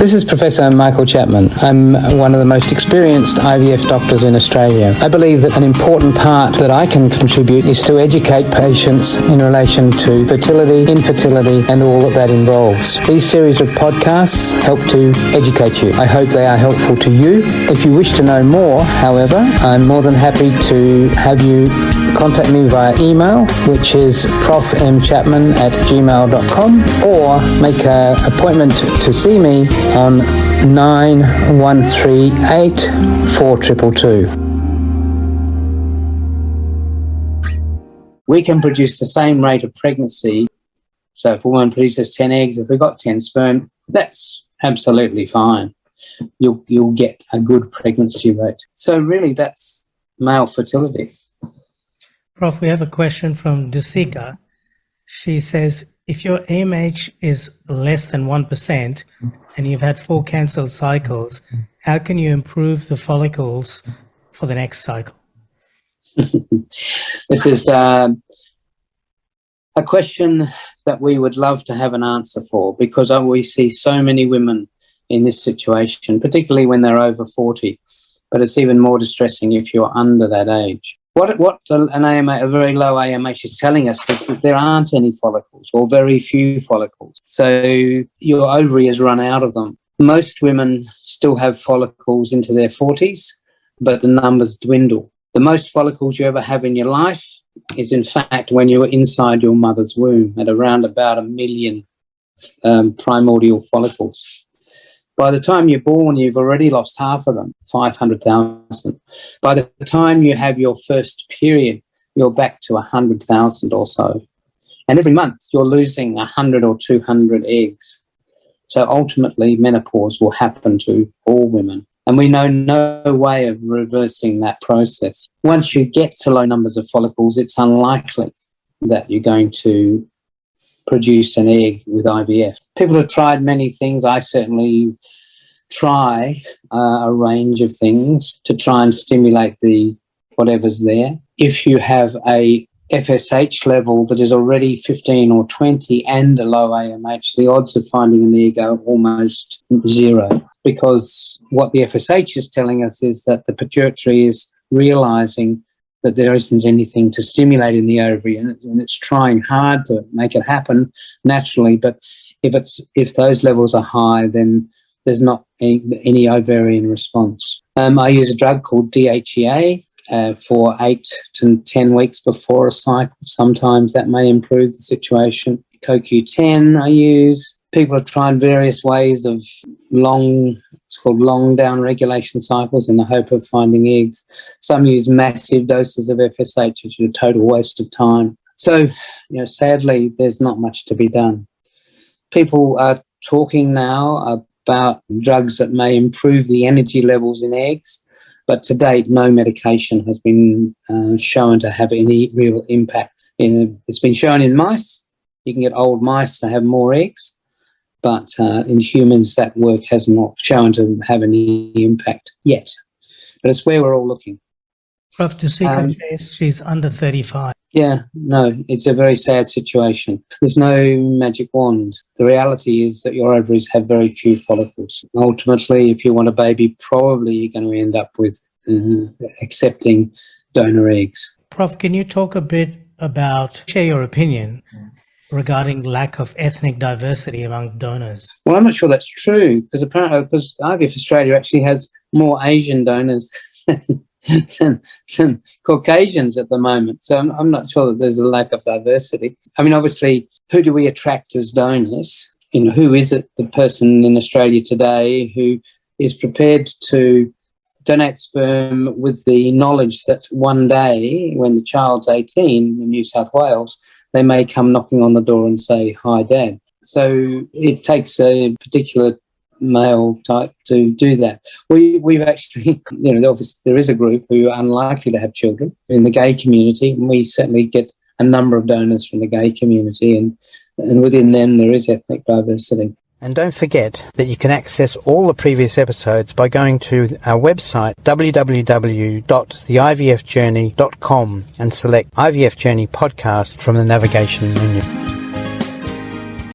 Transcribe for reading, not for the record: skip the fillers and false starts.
This is Professor Michael Chapman. I'm one of the most experienced IVF doctors in Australia. I believe that an important part that I can contribute is to educate patients in relation to fertility, infertility, and all that involves. These series of podcasts help to educate you. I hope they are helpful to you. If you wish to know more, however, I'm more than happy to have you contact me via email, which is profmchapman@gmail.com, or make an appointment to see me on 9138 4222. We can produce the same rate of pregnancy. So if a woman produces 10 eggs, if we've got 10 sperm, that's absolutely fine. You'll get a good pregnancy rate. So really, that's male fertility. Prof, we have a question from Dusika. She says, if your AMH is less than 1% and you've had 4 cancelled cycles, how can you improve the follicles for the next cycle? This is a question that we would love to have an answer for, because we see so many women in this situation, particularly when they're over 40. But it's even more distressing if you're under that age. What a very low AMH is telling us is that there aren't any follicles, or very few follicles. So your ovary has run out of them. Most women still have follicles into their 40s, but the numbers dwindle. The most follicles you ever have in your life is, in fact, when you were inside your mother's womb, at around about 1 million primordial follicles. By the time you're born, you've already lost half of them, 500,000. By the time you have your first period, you're back to 100,000 or so. And every month, you're losing 100 or 200 eggs. So ultimately, menopause will happen to all women. And we know no way of reversing that process. Once you get to low numbers of follicles, it's unlikely that you're going to produce an egg with IVF. People have tried many things. I certainly try a range of things to try and stimulate whatever's there. If you have a FSH level that is already 15 or 20 and a low AMH, the odds of finding an egg are almost zero, because what the FSH is telling us is that the pituitary is realising that there isn't anything to stimulate in the ovary, and it's trying hard to make it happen naturally. But if those levels are high, then there's not any ovarian response. I use a drug called DHEA for 8 to 10 weeks before a cycle. Sometimes that may improve the situation. CoQ10 I use. People have tried various ways of it's called long down regulation cycles in the hope of finding eggs. Some use massive doses of FSH, which is a total waste of time. So, sadly, there's not much to be done. People are talking now about drugs that may improve the energy levels in eggs, but to date, no medication has been shown to have any real impact. It's been shown in mice. You can get old mice to have more eggs. But in humans, that work has not shown to have any impact yet. But it's where we're all looking. Prof, Dusika says she's under 35. Yeah, no, it's a very sad situation. There's no magic wand. The reality is that your ovaries have very few follicles. Ultimately, if you want a baby, probably you're going to end up with accepting donor eggs. Prof, can you talk a bit share your opinion regarding lack of ethnic diversity among donors? Well, I'm not sure that's true, because IVF Australia actually has more Asian donors than Caucasians at the moment. So I'm not sure that there's a lack of diversity. I mean, obviously, who do we attract as donors? Who is it, the person in Australia today who is prepared to donate sperm with the knowledge that one day, when the child's 18 in New South Wales, they may come knocking on the door and say, "Hi, Dad." So it takes a particular male type to do that. We've actually, there is a group who are unlikely to have children in the gay community, and we certainly get a number of donors from the gay community, and within them there is ethnic diversity. And don't forget that you can access all the previous episodes by going to our website www.theivfjourney.com and select IVF Journey podcast from the navigation menu.